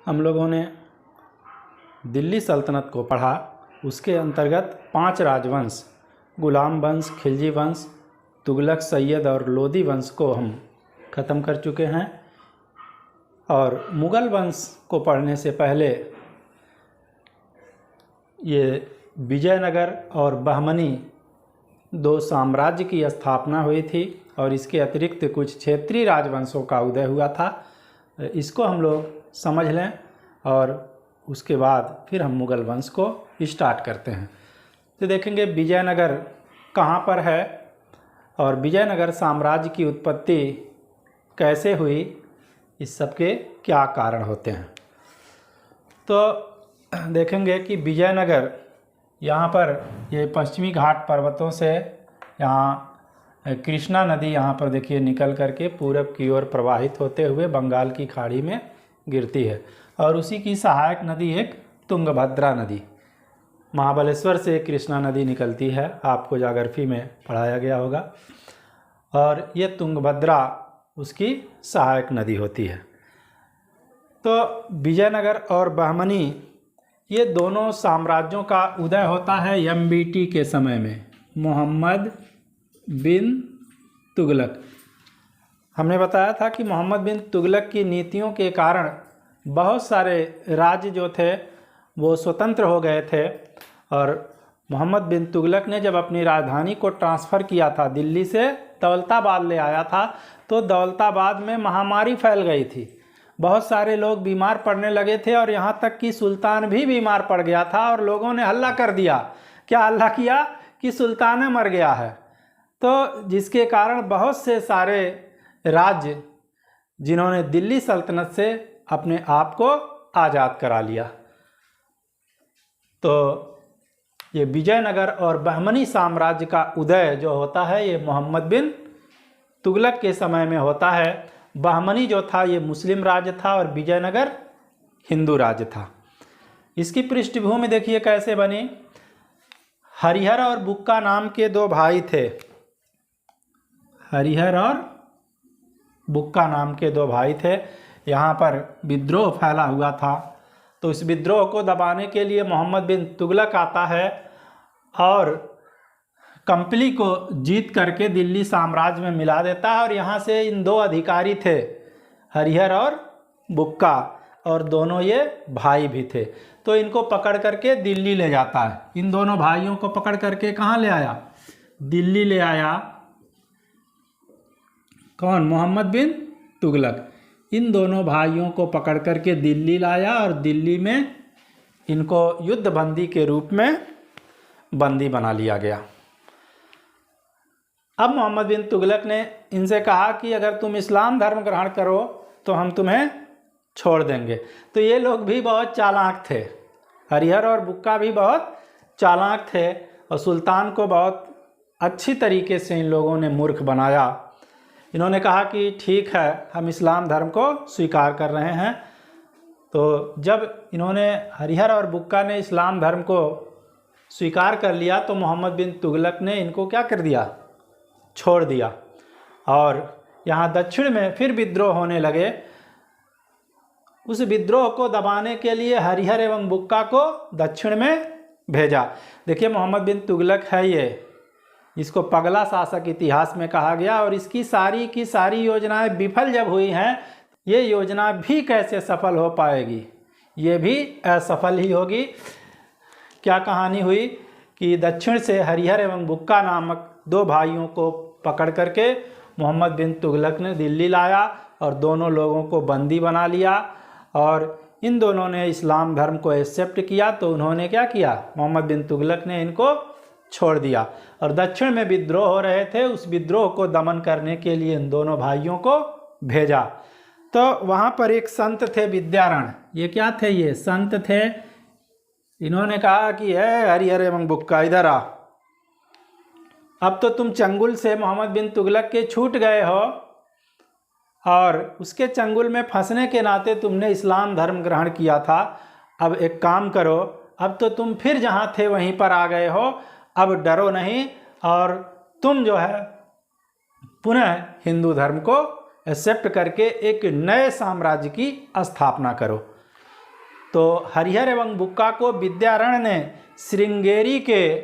हम लोगों ने दिल्ली सल्तनत को पढ़ा। उसके अंतर्गत 5 राजवंश गुलाम वंश, खिलजी वंश, तुगलक, सैयद और लोदी वंश को हम ख़त्म कर चुके हैं। और मुग़ल वंश को पढ़ने से पहले ये विजयनगर और बहमनी 2 साम्राज्य की स्थापना हुई थी और इसके अतिरिक्त कुछ क्षेत्रीय राजवंशों का उदय हुआ था। इसको हम लोग समझ लें और उसके बाद फिर हम मुग़ल वंश को स्टार्ट करते हैं। तो देखेंगे विजयनगर कहाँ पर है और विजयनगर साम्राज्य की उत्पत्ति कैसे हुई, इस सब के क्या कारण होते हैं। तो देखेंगे कि विजयनगर यहाँ पर ये पश्चिमी घाट पर्वतों से यहाँ कृष्णा नदी यहाँ पर देखिए निकल करके पूरब की ओर प्रवाहित होते हुए बंगाल की खाड़ी में गिरती है और उसी की सहायक नदी एक तुंगभद्रा नदी, महाबलेश्वर से कृष्णा नदी निकलती है, आपको ज्योग्राफी में पढ़ाया गया होगा। और ये तुंगभद्रा उसकी सहायक नदी होती है। तो विजयनगर और बहमनी ये दोनों साम्राज्यों का उदय होता है एमबीटी के समय में, मोहम्मद बिन तुगलक। हमने बताया था कि मोहम्मद बिन तुगलक की नीतियों के कारण बहुत सारे राज्य जो थे वो स्वतंत्र हो गए थे। और मोहम्मद बिन तुगलक ने जब अपनी राजधानी को ट्रांसफ़र किया था, दिल्ली से दौलताबाद ले आया था, तो दौलताबाद में महामारी फैल गई थी, बहुत सारे लोग बीमार पड़ने लगे थे और यहाँ तक कि सुल्तान भी बीमार पड़ गया था और लोगों ने हल्ला कर दिया। क्या हल्ला किया कि सुल्तान मर गया है। तो जिसके कारण बहुत से सारे राज्य जिन्होंने दिल्ली सल्तनत से अपने आप को आज़ाद करा लिया। तो ये विजयनगर और बहमनी साम्राज्य का उदय जो होता है ये मोहम्मद बिन तुगलक के समय में होता है। बहमनी जो था ये मुस्लिम राज्य था और विजयनगर हिंदू राज्य था। इसकी पृष्ठभूमि देखिए कैसे बनी। हरिहर और बुक्का नाम के 2 भाई थे। हरिहर और बुक्का नाम के 2 भाई थे। यहाँ पर विद्रोह फैला हुआ था, तो इस विद्रोह को दबाने के लिए मोहम्मद बिन तुगलक आता है और कंपली को जीत करके दिल्ली साम्राज्य में मिला देता है। और यहाँ से इन 2 अधिकारी थे, हरिहर और बुक्का, और दोनों ये भाई भी थे। तो इनको पकड़ करके दिल्ली ले जाता है। इन दोनों भाइयों को पकड़ करके कहाँ ले आया? दिल्ली ले आया। कौन? मोहम्मद बिन तुगलक। इन दोनों भाइयों को पकड़ करके दिल्ली लाया और दिल्ली में इनको युद्ध बंदी के रूप में बंदी बना लिया गया। अब मोहम्मद बिन तुगलक ने इनसे कहा कि अगर तुम इस्लाम धर्म ग्रहण करो तो हम तुम्हें छोड़ देंगे। तो ये लोग भी बहुत चालाक थे, हरिहर और बुक्का भी बहुत चालाक थे और सुल्तान को बहुत अच्छी तरीके से इन लोगों ने मूर्ख बनाया। इन्होंने कहा कि ठीक है, हम इस्लाम धर्म को स्वीकार कर रहे हैं। तो जब इन्होंने, हरिहर और बुक्का ने इस्लाम धर्म को स्वीकार कर लिया तो मोहम्मद बिन तुगलक ने इनको क्या कर दिया? छोड़ दिया। और यहाँ दक्षिण में फिर विद्रोह होने लगे। उस विद्रोह को दबाने के लिए हरिहर एवं बुक्का को दक्षिण में भेजा। देखिए मोहम्मद बिन तुगलक है ये, इसको पगला शासक इतिहास में कहा गया। और इसकी सारी की सारी योजनाएं विफल जब हुई हैं, ये योजना भी कैसे सफल हो पाएगी? ये भी असफल ही होगी। क्या कहानी हुई कि दक्षिण से हरिहर एवं बुक्का नामक 2 भाइयों को पकड़ करके मोहम्मद बिन तुगलक ने दिल्ली लाया और दोनों लोगों को बंदी बना लिया। और इन दोनों ने इस्लाम धर्म को एक्सेप्ट किया। तो उन्होंने क्या किया? मोहम्मद बिन तुगलक ने इनको छोड़ दिया और दक्षिण में विद्रोह हो रहे थे, उस विद्रोह को दमन करने के लिए इन दोनों भाइयों को भेजा। तो वहाँ पर एक संत थे विद्यारण। ये क्या थे? ये संत थे। इन्होंने कहा कि हरिहर एवं बुक्का इधर आ, अब तो तुम चंगुल से मोहम्मद बिन तुगलक के छूट गए हो और उसके चंगुल में फंसने के नाते तुमने इस्लाम धर्म ग्रहण किया था। अब एक काम करो, अब तो तुम फिर जहाँ थे वहीं पर आ गए हो, अब डरो नहीं और तुम जो है पुनः हिंदू धर्म को एक्सेप्ट करके एक नए साम्राज्य की स्थापना करो। तो हरिहर एवं बुक्का को विद्यारण्य ने श्रृंगेरी के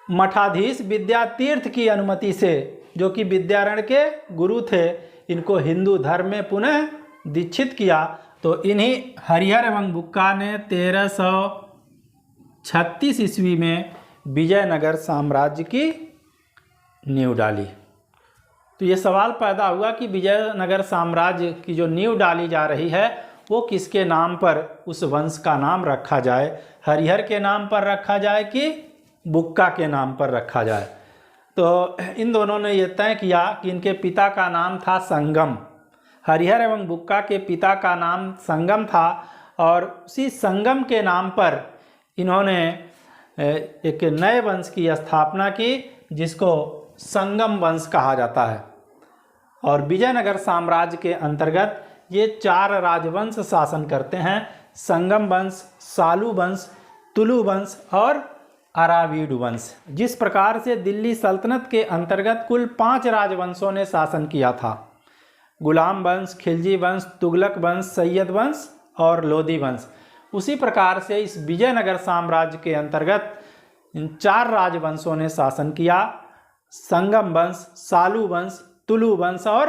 मठाधीश विद्यातीर्थ की अनुमति से, जो कि विद्यारण्य के गुरु थे, इनको हिंदू धर्म में पुनः दीक्षित किया। तो इन्हीं हरिहर एवं बुक्का ने 1336 ईस्वी में विजयनगर साम्राज्य की नींव डाली। तो ये सवाल पैदा हुआ कि विजयनगर साम्राज्य की जो नींव डाली जा रही है वो किसके नाम पर उस वंश का नाम रखा जाए, हरिहर के नाम पर रखा जाए कि बुक्का के नाम पर रखा जाए। तो इन दोनों ने ये तय किया कि इनके पिता का नाम था संगम, हरिहर एवं बुक्का के पिता का नाम संगम था, और उसी संगम के नाम पर इन्होंने एक नए वंश की स्थापना की जिसको संगम वंश कहा जाता है। और विजयनगर साम्राज्य के अंतर्गत ये 4 राजवंश शासन करते हैं, संगम वंश, सालू वंश, तुलु वंश और अरावीड वंश। जिस प्रकार से दिल्ली सल्तनत के अंतर्गत कुल 5 राजवंशों ने शासन किया था, गुलाम वंश, खिलजी वंश, तुगलक वंश, सैयद वंश और लोधी वंश, उसी प्रकार से इस विजयनगर साम्राज्य के अंतर्गत इन 4 राजवंशों ने शासन किया, संगम वंश, सालू वंश, तुलु वंश और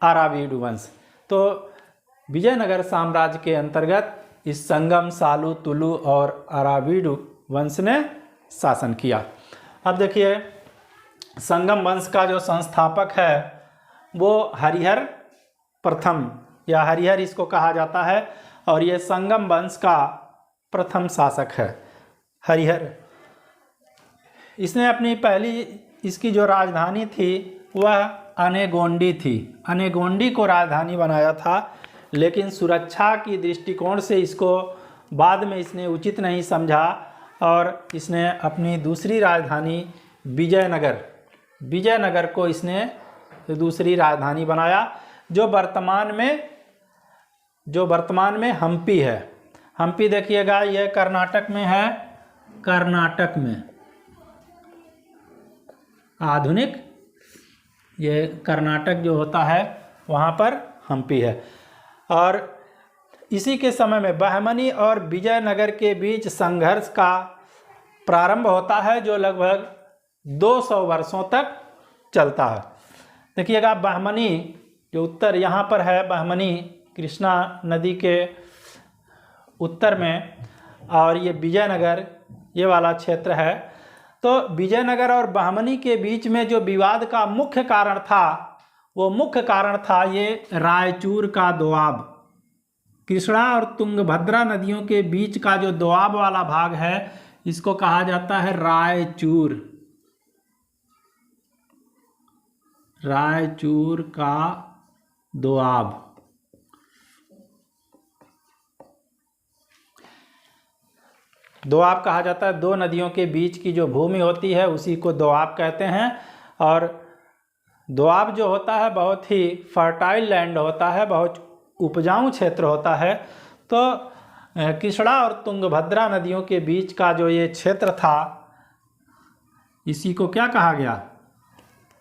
अरावीड वंश। तो विजयनगर साम्राज्य के अंतर्गत इस संगम, सालू, तुलु और अरावीड वंश ने शासन किया। अब देखिए, संगम वंश का जो संस्थापक है वो हरिहर प्रथम या हरिहर इसको कहा जाता है, और ये संगम वंश का प्रथम शासक है हरिहर। इसने अपनी पहली इसकी जो राजधानी थी वह अनेगोंडी थी, अनेगोंडी को राजधानी बनाया था, लेकिन सुरक्षा की दृष्टिकोण से इसको बाद में इसने उचित नहीं समझा और इसने अपनी दूसरी राजधानी विजयनगर को इसने दूसरी राजधानी बनाया, जो वर्तमान में हम्पी है। हम्पी देखिएगा, यह कर्नाटक में है, कर्नाटक में आधुनिक ये कर्नाटक जो होता है वहाँ पर हम्पी है। और इसी के समय में बहमनी और विजयनगर के बीच संघर्ष का प्रारंभ होता है, जो लगभग 200 वर्षों तक चलता है। देखिएगा, बहमनी जो उत्तर यहाँ पर है, बहमनी कृष्णा नदी के उत्तर में, और ये विजयनगर ये वाला क्षेत्र है। तो विजयनगर और बहमनी के बीच में जो विवाद का मुख्य कारण था, वो मुख्य कारण था ये रायचूर का दोआब। कृष्णा और तुंगभद्रा नदियों के बीच का जो दोआब वाला भाग है, इसको कहा जाता है रायचूर, रायचूर का दोआब। दोआब कहा जाता है, 2 नदियों के बीच की जो भूमि होती है उसी को दोआब कहते हैं। और दोआब जो होता है बहुत ही फर्टाइल लैंड होता है, बहुत उपजाऊ क्षेत्र होता है। तो कृष्णा और तुंगभद्रा नदियों के बीच का जो ये क्षेत्र था, इसी को क्या कहा गया?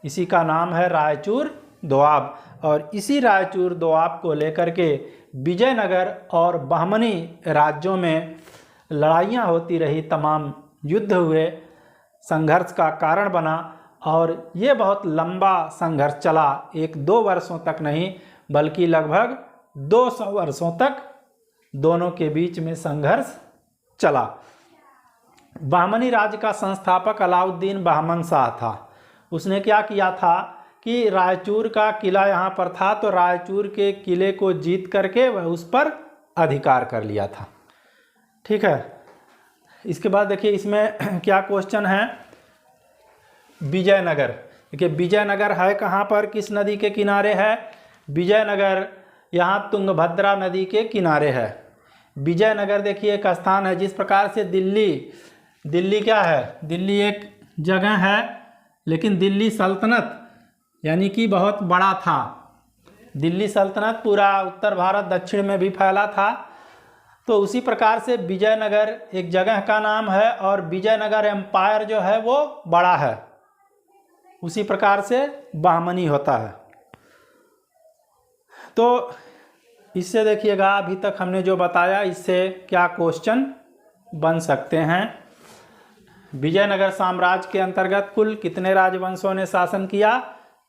इसी का नाम है रायचूर दोआब। और इसी रायचूर दोआब को लेकर के विजयनगर और बहमनी राज्यों में लड़ाइयाँ होती रही, तमाम युद्ध हुए, संघर्ष का कारण बना। और ये बहुत लंबा संघर्ष चला, 1-2 वर्षों तक नहीं बल्कि लगभग 200 वर्षों तक दोनों के बीच में संघर्ष चला। बहमनी राज्य का संस्थापक अलाउद्दीन बहमन शाह था। उसने क्या किया था कि रायचूर का किला यहाँ पर था, तो रायचूर के किले को जीत करके वह उस पर अधिकार कर लिया था। ठीक है, इसके बाद देखिए इसमें क्या क्वेश्चन है। विजयनगर, देखिए विजयनगर है कहाँ पर, किस नदी के किनारे है? विजयनगर यहाँ तुंगभद्रा नदी के किनारे है। विजयनगर देखिए एक स्थान है, जिस प्रकार से दिल्ली क्या है, दिल्ली एक जगह है, लेकिन दिल्ली सल्तनत यानी कि बहुत बड़ा था। दिल्ली सल्तनत पूरा उत्तर भारत दक्षिण में भी फैला था। तो उसी प्रकार से विजयनगर एक जगह का नाम है, और विजयनगर एम्पायर जो है वो बड़ा है। उसी प्रकार से बहमनी होता है। तो इससे देखिएगा अभी तक हमने जो बताया इससे क्या क्वेश्चन बन सकते हैं। विजयनगर साम्राज्य के अंतर्गत कुल कितने राजवंशों ने शासन किया?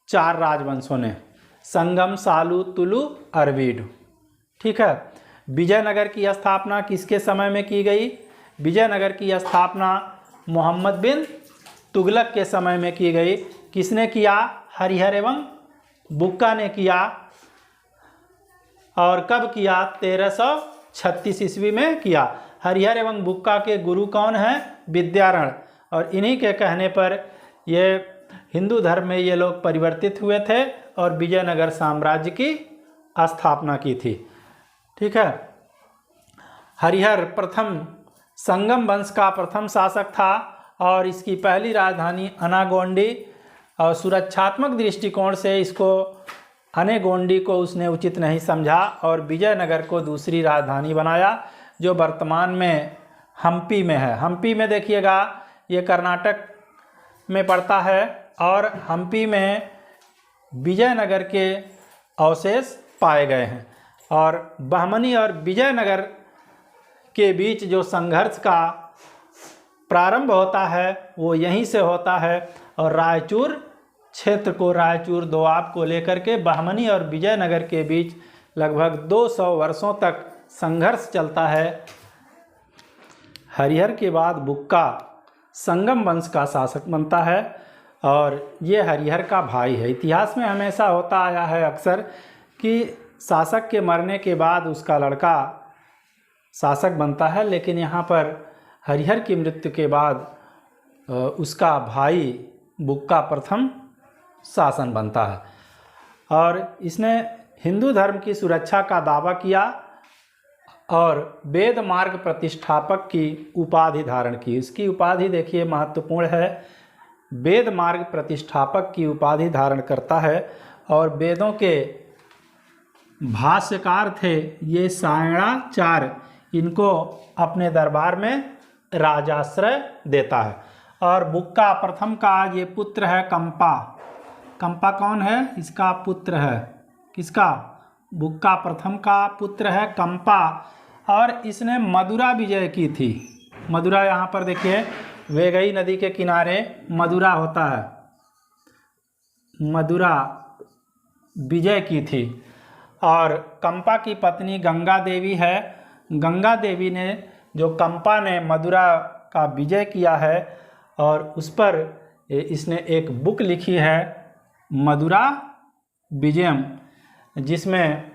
4 राजवंशों ने, संगम, सालू, तुलु, अरवीड। ठीक है। विजयनगर की स्थापना किसके समय में की गई? विजयनगर की स्थापना मोहम्मद बिन तुगलक के समय में की गई। किसने किया? हरिहर एवं बुक्का ने किया। और कब किया? 1336 ईस्वी में किया। हरिहर एवं बुक्का के गुरु कौन हैं? विद्यारण। और इन्हीं के कहने पर ये हिंदू धर्म में ये लोग परिवर्तित हुए थे और विजयनगर साम्राज्य की स्थापना की थी। ठीक है। हरिहर प्रथम संगम वंश का प्रथम शासक था और इसकी पहली राजधानी अनागोंडी, और सुरक्षात्मक दृष्टिकोण से इसको अनेगोंडी को उसने उचित नहीं समझा और विजयनगर को दूसरी राजधानी बनाया, जो वर्तमान में हम्पी में है। हम्पी में देखिएगा ये कर्नाटक में पड़ता है और हम्पी में विजयनगर के अवशेष पाए गए हैं। और बहमनी और विजयनगर के बीच जो संघर्ष का प्रारंभ होता है वो यहीं से होता है और रायचूर क्षेत्र को, रायचूर दोआब को लेकर के बहमनी और विजयनगर के बीच लगभग 200 वर्षों तक संघर्ष चलता है। हरिहर के बाद बुक्का संगम वंश का शासक बनता है और ये हरिहर का भाई है। इतिहास में हमेशा होता आया है अक्सर कि शासक के मरने के बाद उसका लड़का शासक बनता है, लेकिन यहाँ पर हरिहर की मृत्यु के बाद उसका भाई बुक्का प्रथम शासन बनता है और इसने हिंदू धर्म की सुरक्षा का दावा किया और वेद मार्ग प्रतिष्ठापक की उपाधि धारण की। इसकी उपाधि देखिए महत्वपूर्ण है, वेद मार्ग प्रतिष्ठापक की उपाधि धारण करता है और वेदों के भाष्यकार थे ये सायणाचार्य, इनको अपने दरबार में राजाश्रय देता है। और बुक्का प्रथम का ये पुत्र है कंपा। कंपा कौन है? इसका पुत्र है। किसका? बुक्का प्रथम का पुत्र है कंपा और इसने मदुरा विजय की थी। मदुरा यहाँ पर देखिए वेगई नदी के किनारे मदुरा होता है, मदुरा विजय की थी। और कंपा की पत्नी गंगा देवी है। गंगा देवी ने, जो कंपा ने मदुरा का विजय किया है और उस पर इसने एक बुक लिखी है मदुरा विजयम, जिसमें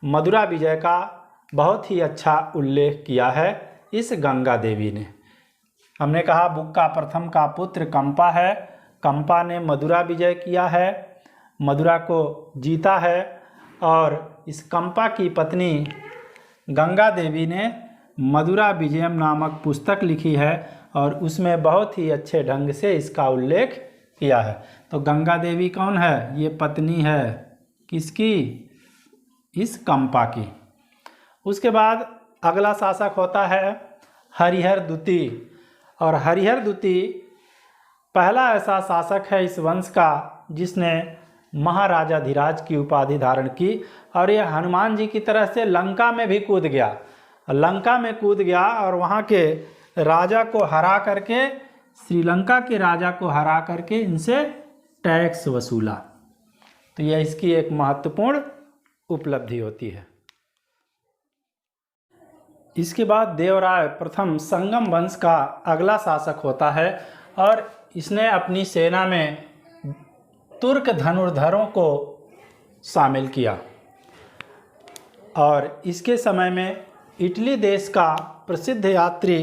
मदुरा विजय का बहुत ही अच्छा उल्लेख किया है इस गंगा देवी ने। हमने कहा बुक्का प्रथम का पुत्र कंपा है। कंपा ने मदुरा विजय किया है, मदुरा को जीता है और इस कंपा की पत्नी गंगा देवी ने मदुरा विजयम नामक पुस्तक लिखी है और उसमें बहुत ही अच्छे ढंग से इसका उल्लेख किया है। तो गंगा देवी कौन है? ये पत्नी है किसकी? इस कंपा की। उसके बाद अगला शासक होता है हरिहर द्वितीय और हरिहर द्वितीय पहला ऐसा शासक है इस वंश का जिसने महाराजाधिराज की उपाधि धारण की और यह हनुमान जी की तरह से लंका में भी कूद गया। लंका में कूद गया और वहाँ के राजा को हरा करके, श्रीलंका के राजा को हरा करके इनसे टैक्स वसूला। तो यह इसकी एक महत्वपूर्ण उपलब्धि होती है। इसके बाद देवराय प्रथम संगम वंश का अगला शासक होता है और इसने अपनी सेना में तुर्क धनुर्धरों को शामिल किया और इसके समय में इटली देश का प्रसिद्ध यात्री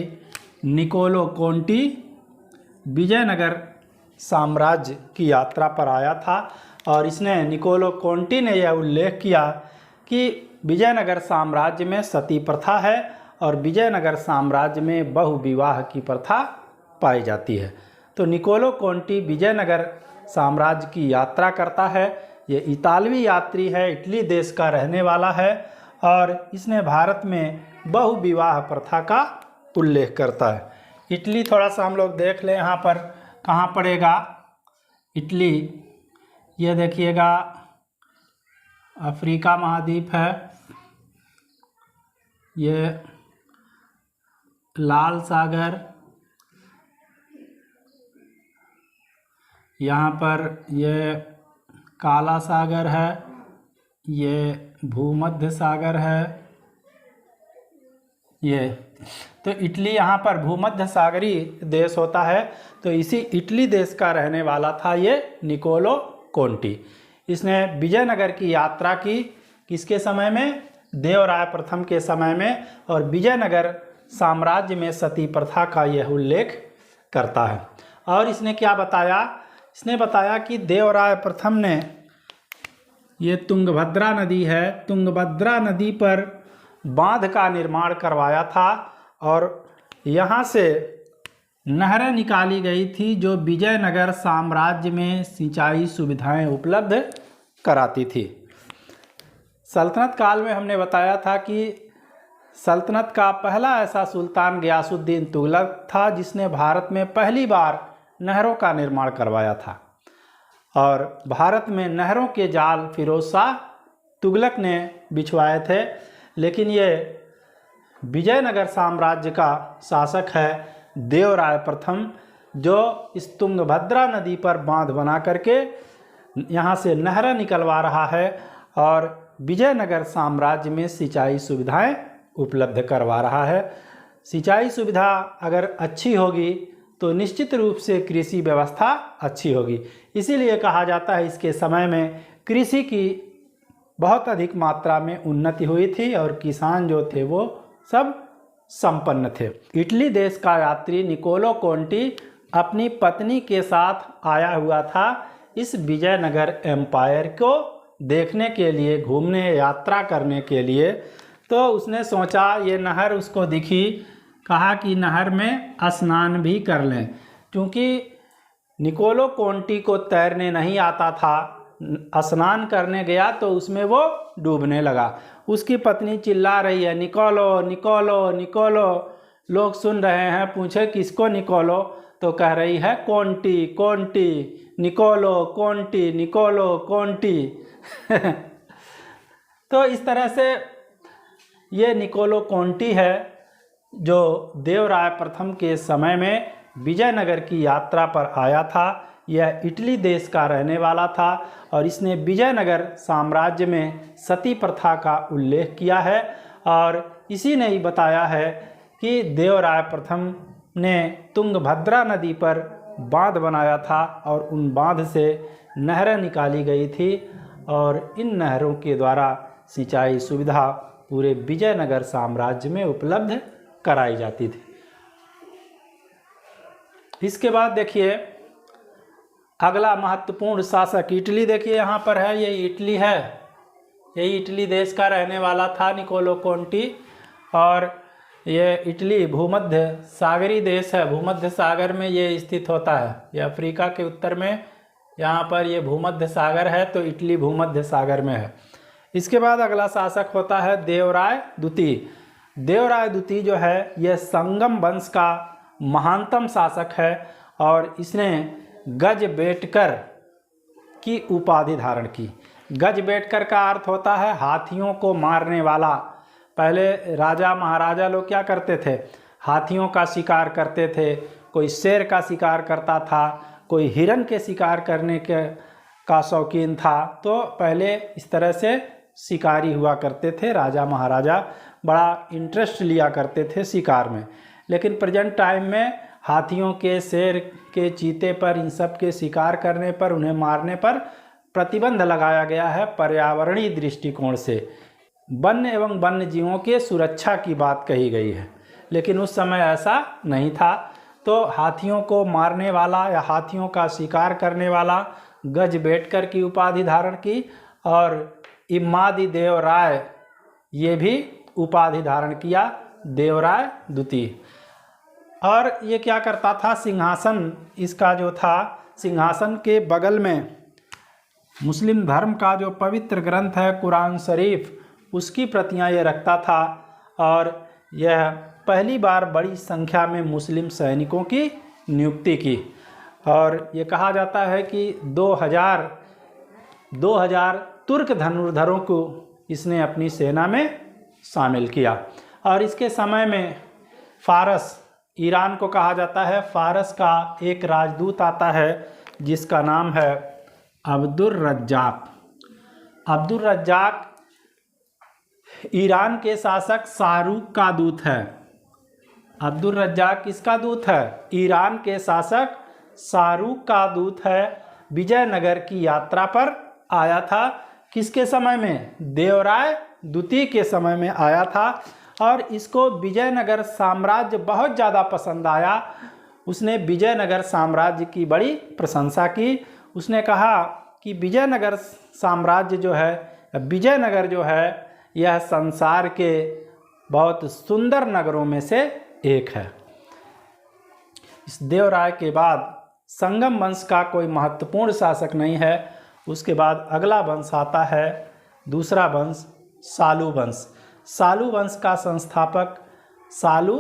निकोलो कोंटी विजयनगर साम्राज्य की यात्रा पर आया था और इसने निकोलो कोंटी ने यह उल्लेख किया कि विजयनगर साम्राज्य में सती प्रथा है और विजयनगर साम्राज्य में बहुविवाह की प्रथा पाई जाती है। तो निकोलो कोंटी विजयनगर साम्राज्य की यात्रा करता है। ये इतालवी यात्री है, इटली देश का रहने वाला है और इसने भारत में बहुविवाह प्रथा का उल्लेख करता है। इटली थोड़ा सा हम लोग देख लें, यहाँ पर कहाँ पड़ेगा इटली? ये देखिएगा अफ्रीका महाद्वीप है ये लाल सागर, यहाँ पर ये काला सागर है, ये भूमध्य सागर है, ये तो इटली यहाँ पर भूमध्य सागरी देश होता है। तो इसी इटली देश का रहने वाला था ये निकोलो कोंटी। इसने विजयनगर की यात्रा की किसके समय में? देवराय प्रथम के समय में, और विजयनगर साम्राज्य में सती प्रथा का यह उल्लेख करता है। और इसने क्या बताया? इसने बताया कि देवराय प्रथम ने, ये तुंगभद्रा नदी है, तुंगभद्रा नदी पर बांध का निर्माण करवाया था और यहाँ से नहरें निकाली गई थी जो विजयनगर साम्राज्य में सिंचाई सुविधाएं उपलब्ध कराती थी। सल्तनत काल में हमने बताया था कि सल्तनत का पहला ऐसा सुल्तान गयासुद्दीन तुगलक था जिसने भारत में पहली बार नहरों का निर्माण करवाया था, और भारत में नहरों के जाल फिरोज शाह तुगलक ने बिछवाए थे। लेकिन ये विजयनगर साम्राज्य का शासक है देवराय प्रथम, जो इस तुंगभद्रा नदी पर बांध बना करके यहाँ से नहरें निकलवा रहा है और विजयनगर साम्राज्य में सिंचाई सुविधाएं उपलब्ध करवा रहा है। सिंचाई सुविधा अगर अच्छी होगी तो निश्चित रूप से कृषि व्यवस्था अच्छी होगी। इसीलिए कहा जाता है इसके समय में कृषि की बहुत अधिक मात्रा में उन्नति हुई थी और किसान जो थे वो सब संपन्न थे। इटली देश का यात्री निकोलो कोंटी अपनी पत्नी के साथ आया हुआ था इस विजयनगर एम्पायर को देखने के लिए, घूमने यात्रा करने के लिए। तो उसने सोचा, ये नहर उसको दिखी, कहा कि नहर में स्नान भी कर लें। क्योंकि निकोलो कोंटी को तैरने नहीं आता था, स्नान करने गया तो उसमें वो डूबने लगा। उसकी पत्नी चिल्ला रही है, निकोलो निकोलो निकोलो। लोग सुन रहे हैं, पूछे किसको निकोलो? तो कह रही है Conti Conti, Niccolo Conti Niccolo Conti. तो इस तरह से ये निकोलो कोंटी है जो देवराय प्रथम के समय में विजयनगर की यात्रा पर आया था। यह इटली देश का रहने वाला था और इसने विजयनगर साम्राज्य में सती प्रथा का उल्लेख किया है, और इसी ने ही बताया है कि देवराय प्रथम ने तुंगभद्रा नदी पर बांध बनाया था और उन बांध से नहरें निकाली गई थी और इन नहरों के द्वारा सिंचाई सुविधा पूरे विजयनगर साम्राज्य में उपलब्ध कराई जाती थी। इसके बाद देखिए अगला महत्वपूर्ण शासक इटली। देखिए यहाँ पर है, ये इटली है, यही इटली देश का रहने वाला था निकोलो कोंटी, और ये इटली भूमध्य सागरी देश है, भूमध्य सागर में ये स्थित होता है। ये अफ्रीका के उत्तर में यहाँ पर ये भूमध्य सागर है, तो इटली भूमध्य सागर में है। इसके बाद अगला शासक होता है देवराय द्वितीय। देवराय द्वितीय जो है यह संगम वंश का महानतम शासक है और इसने गजबेटकर की उपाधि धारण की। गजबेटकर का अर्थ होता है हाथियों को मारने वाला। पहले राजा महाराजा लोग क्या करते थे? हाथियों का शिकार करते थे, कोई शेर का शिकार करता था, कोई हिरन के शिकार करने का शौकीन था। तो पहले इस तरह से शिकारी हुआ करते थे राजा महाराजा, बड़ा इंटरेस्ट लिया करते थे शिकार में। लेकिन प्रेजेंट टाइम में हाथियों के, शेर के, चीते पर, इन सब के शिकार करने पर, उन्हें मारने पर प्रतिबंध लगाया गया है पर्यावरणीय दृष्टिकोण से। वन्य एवं वन्य जीवों के सुरक्षा की बात कही गई है, लेकिन उस समय ऐसा नहीं था। तो हाथियों को मारने वाला या हाथियों का शिकार करने वाला गजबेटकर की उपाधि धारण की, और इम्मादी देवराय ये भी उपाधि धारण किया, देवराय द्वितीय। और ये क्या करता था? सिंहासन इसका जो था, सिंहासन के बगल में मुस्लिम धर्म का जो पवित्र ग्रंथ है कुरान शरीफ, उसकी प्रतियां ये रखता था। और यह पहली बार बड़ी संख्या में मुस्लिम सैनिकों की नियुक्ति की, और ये कहा जाता है कि 2000 तुर्क धनुर्धरों को इसने अपनी सेना में शामिल किया। और इसके समय में फारस, ईरान को कहा जाता है, फारस का एक राजदूत आता है जिसका नाम है अब्दुर रज्जाक। अब्दुर रज्जाक ईरान के शासक शाहरुख का दूत है। अब्दुर रज्जाक किसका दूत है? ईरान के शासक शाहरुख का दूत है। विजयनगर की यात्रा पर आया था। किसके समय में? देवराय द्वितीय के समय में आया था और इसको विजयनगर साम्राज्य बहुत ज़्यादा पसंद आया। उसने विजयनगर साम्राज्य की बड़ी प्रशंसा की। उसने कहा कि विजयनगर साम्राज्य जो है, विजयनगर जो है, यह संसार के बहुत सुंदर नगरों में से एक है। इस देवराय के बाद संगम वंश का कोई महत्वपूर्ण शासक नहीं है। उसके बाद अगला वंश आता है, दूसरा वंश सालू वंश। सालू वंश का संस्थापक सालू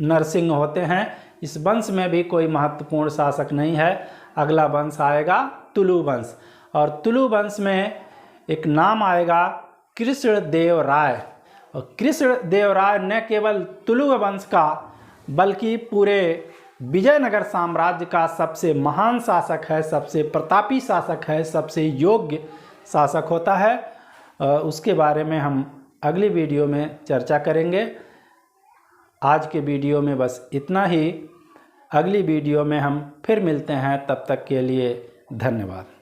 नरसिंह होते हैं। इस वंश में भी कोई महत्वपूर्ण शासक नहीं है। अगला वंश आएगा तुलु वंश, और तुलु वंश में एक नाम आएगा कृष्णदेव राय। और कृष्णदेव राय न केवल तुलु वंश का बल्कि पूरे विजयनगर साम्राज्य का सबसे महान शासक है, सबसे प्रतापी शासक है, सबसे योग्य शासक होता है। उसके बारे में हम अगली वीडियो में चर्चा करेंगे। आज के वीडियो में बस इतना ही। अगली वीडियो में हम फिर मिलते हैं, तब तक के लिए धन्यवाद।